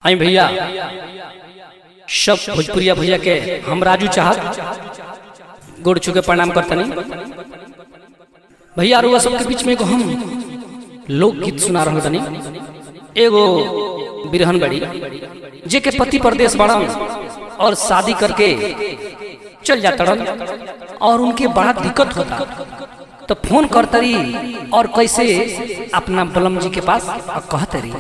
आई भैया सब भोजपुरिया भैया के हम राजू चाहत गोड़ छुके प्रणाम करतनी भैया। रुआ सबके बीच में एगो हम लोकगीत सुना रहल तनी। एगो बिरहन बड़ी जे के पति परदेश बड़ा और शादी करके चल जाता और उनके बड़ा दिक्कत होता, तो फोन करतरी और कैसे अपना बलम जी के पास कहतरी,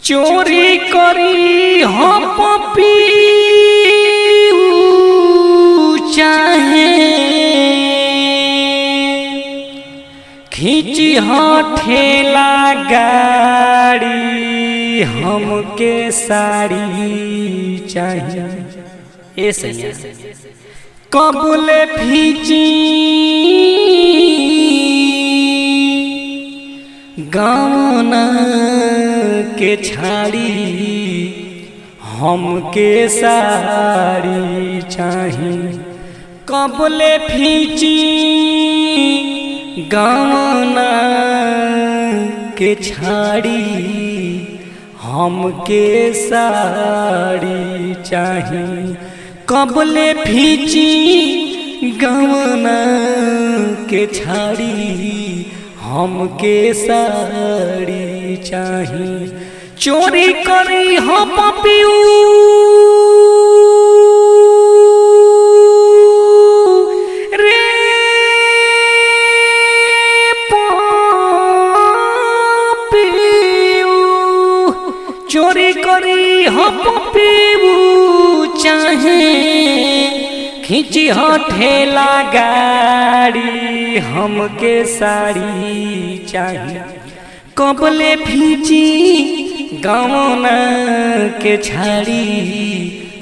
चोरी करी हम पपी चाहे खींची हाँ ठेला गाड़ी हमके साड़ी चाहिए। ए सैया कबूले फीची गाना के छाड़ी हमके साड़ी चाहिए। कबूले फीची गाना के छाड़ी हमके साड़ी चाहिए। कबूले फीची गाना के छाड़ी हमके साड़ी चाहिए। चोरी करी हम पपियू रे पपियू, चोरी करी हम पपियू चाहे खींची हो ठेला गाड़ी हमके साड़ी चाहिए। कबले फीची गावना के छाड़ी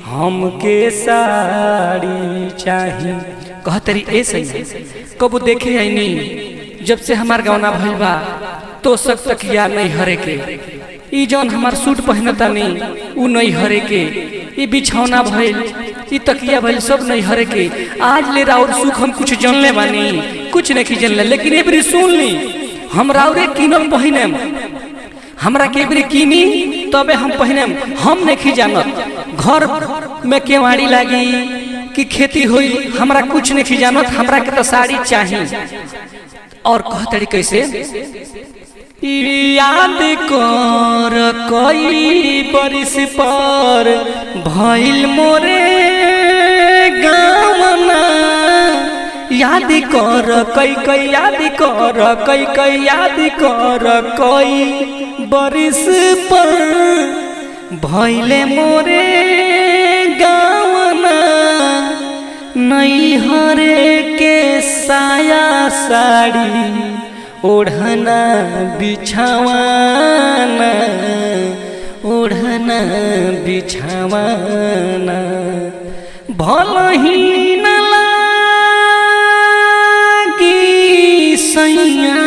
हमके साड़ी चाहिए। कहतरी ए सही कबू देखे आईनी जब से हमार गवना भइल बा तो सक तकिया नहीं हरे के, ई जौन हमार सूट पहनता नहीं उ नहीं हरे के, ई बिछौना भइल ई तकिया भइल सब नहीं हरे के। आज ले राउर सुख हम कुछ जानले बानी, कुछ नहीं जानले, लेकिन एबरी सुन ली हम राउरे किनल पहिनेम, हमरा के एबरी कीनी तबे हम पहिनेम। हम नहीं जानत घर में केवाड़ी लागी कि खेती हुई, हमरा कुछ नहीं जानत, हमरा के तो साड़ी चाहिए। और कहतड़ी कैसे, याद कर कई बरिस पर भइल मोरे गावना, याद कर कई याद कर कई याद कर कई बरिस पर भइले मोरे गावना। नैहरे के साया साड़ी ओढ़ना बिछावाना, ओढ़ना बिछावाना भला ही न लागी सैया,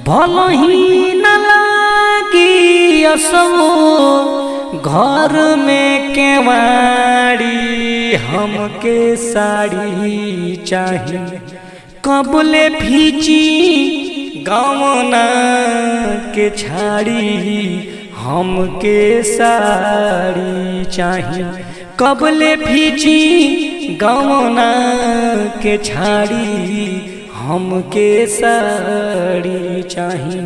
भला ही न लागी असो घर में केवाड़ी हमके साड़ी चाहिए। कबले फीची गावना के छाड़ी हमके साड़ी चाहिए। कबले फीची गावना के छाड़ी हमके साड़ी चाहिए।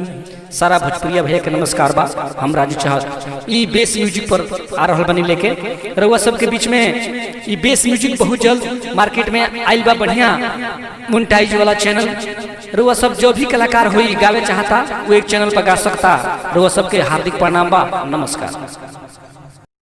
सारा भोजपुरिया भैया के नमस्कार बा, हम राजू चाहत ई बेस म्यूजिक पर आ रहल बनी लेके रउआ सबके बीच में। ई बेस म्यूजिक बहुत जल्द मार्केट में आइल बा, बढ़िया मोनेटाइज वाला चैनल। रउआ सब जो भी कलाकार हुई गावे चाहता वो एक चैनल पर गा सकता। रउआ सबके हार्दिक प्रणाम बा, नमस्कार।